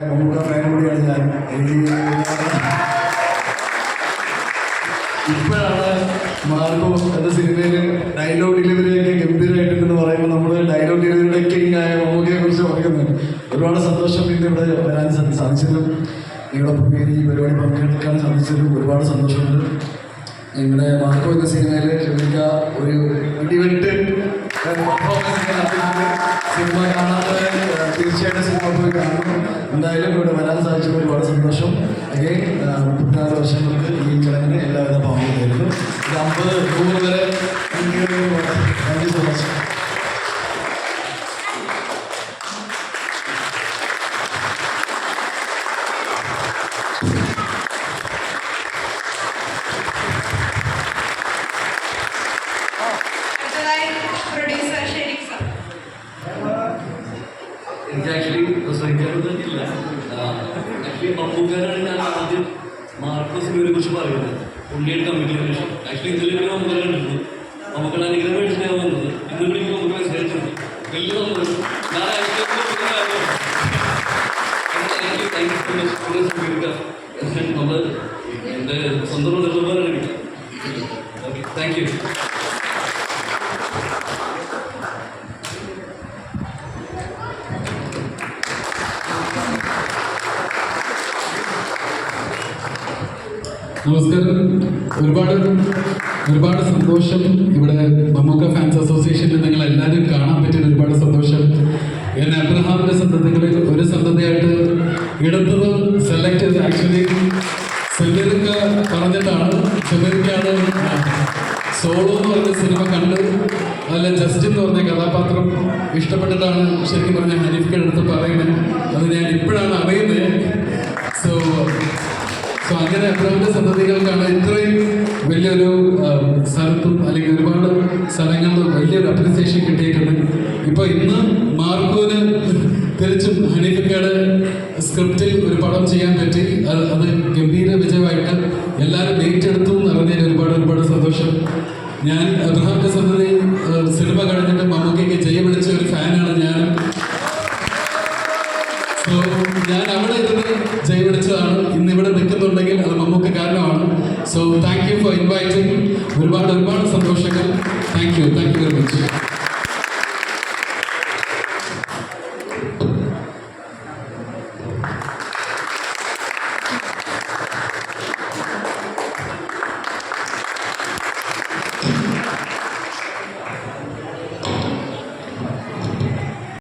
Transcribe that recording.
Mammukka fan കൂടിയാണ് ഞാൻ. ഇപ്പോഴാണ് മാർക്കോ എന്ന സിനിമയിൽ ഡയലോഗ് ഡെലിവറിയൊക്കെ ഗംഭീരമായിട്ടുണ്ടെന്ന് പറയുമ്പോൾ നമ്മൾ ഡയലോഗ് ഡെലിവറിയുടെ കിങ് ആയ മമ്മൂക്കയെ കുറിച്ച് പറയുന്നുണ്ട്. ഒരുപാട് സന്തോഷം ഇന്ന് ഇവിടെ വരാൻ സാധിച്ചതും നിങ്ങളൊപ്പം ഈ പരിപാടി പങ്കെടുക്കാൻ സാധിച്ചതിലും ഒരുപാട് സന്തോഷമുണ്ട്. നിങ്ങളുടെ മാർക്കോ എന്ന സിനിമയിൽ ഷെമിക്ക ഒരു ഇടിവെട്ട് സിനിമ കാണാതെ തീർച്ചയായിട്ടും സിനിമ പോയി കാണണം. എന്തായാലും ഇവിടെ വരാൻ സാധിച്ചത് ഒരുപാട് സന്തോഷം. അഗൈൻ 34 വർഷങ്ങൾക്ക് ഈ ചടങ്ങിന് എല്ലാവിധ പാവം തരുന്നു. ഇത് 50-100 വരെ. Thank you so much. എനിക്ക് ആക്ച്വലി പ്രസംഗിക്കാനൊന്നും തന്നില്ല. ആക്ച്വലി മമ്മൂക്കാരാണ് ഞാൻ ആദ്യം മാർക്കോ സിനിമയെ കുറിച്ച് പറയുന്നത്. പുള്ളിയുടെ കമ്മിറ്റിയെ ശേഷം ആക്ച്വലി ഇന്നലെ മമ്മൂക്കാരെ കണ്ടിരുന്നു. മമ്മൂക്കാണ് അനുഗ്രഹം മേടിച്ച് ഞാൻ വന്നത്. ഇന്ന് വിളിക്കുമ്പോൾ നമുക്ക് മനസ്സിലായിട്ടുണ്ട്. വലിയ സന്തോഷം. ഞാൻ നമ്മൾ എൻ്റെ സ്വന്തം നിർമ്മാണമാണ്. Okay, thank you. നമസ്കാരം. ഒരുപാട് സന്തോഷം. ഇവിടെ മമ്മൂക്ക ഫാൻസ് അസോസിയേഷനിൽ നിങ്ങൾ എല്ലാവരും കാണാൻ പറ്റിയ ഒരുപാട് സന്തോഷം. എന്നെ അബ്രഹാമിന്റെ സന്തതികളിൽ ഒരു സന്തതിയായിട്ട് എടുത്തത് സെലക്ട് ചെയ്ത് ആക്ച്വലി സെമിർക്ക പറഞ്ഞിട്ടാണ്. സെമിർക്കാണ് സോളോ എന്ന് പറഞ്ഞ സിനിമ കണ്ട് അതിൽ ജസ്റ്റിൻ എന്ന് പറഞ്ഞ കഥാപാത്രം ഇഷ്ടപ്പെട്ടിട്ടാണ് ശരിക്കും പറഞ്ഞ ഹനീഫ്ക്കയുടെ അടുത്ത് പറയുന്നത്. അത് ഞാൻ ഇപ്പോഴാണ് അറിയുന്നത്. സോ അങ്ങനെ അബ്രഹാമിന്റെ സന്തതികൾക്കാണ് ഇത്രയും വലിയൊരു സ്ഥലത്തും അല്ലെങ്കിൽ ഒരുപാട് സ്ഥലങ്ങളിലും വലിയൊരു അപ്രിസിയേഷൻ കിട്ടിയിട്ടുണ്ട്. ഇപ്പൊ ഇന്ന് മാർക്കോന് തിരിച്ചും ഹനീഫക്കയുടെ സ്ക്രിപ്റ്റിൽ ഒരു പടം ചെയ്യാൻ പറ്റി. അത് ഗംഭീര വിജയമായിട്ട് എല്ലാവരും ഏറ്റെടുത്തു എന്ന് അറിഞ്ഞതിൽ ഒരുപാട് സന്തോഷം. ഞാൻ അബ്രഹാമിന്റെ സന്തതി സിനിമ കഴിഞ്ഞിട്ട് മമ്മൂക്കയ്ക്ക് ജയ വിളിച്ച ഒരു ഫാനാണ് ഞാൻ. ഞാൻ അവിടെ ഇരുന്ന് ജയ് വിളിച്ചതാണ്. ഇന്ന് ഇവിടെ നിൽക്കുന്നുണ്ടെങ്കിൽ അത് മമ്മൂക്ക കാരണമാണ്. So thank you for inviting. ഒരുപാട് സന്തോഷങ്ങൾ. Thank you very much.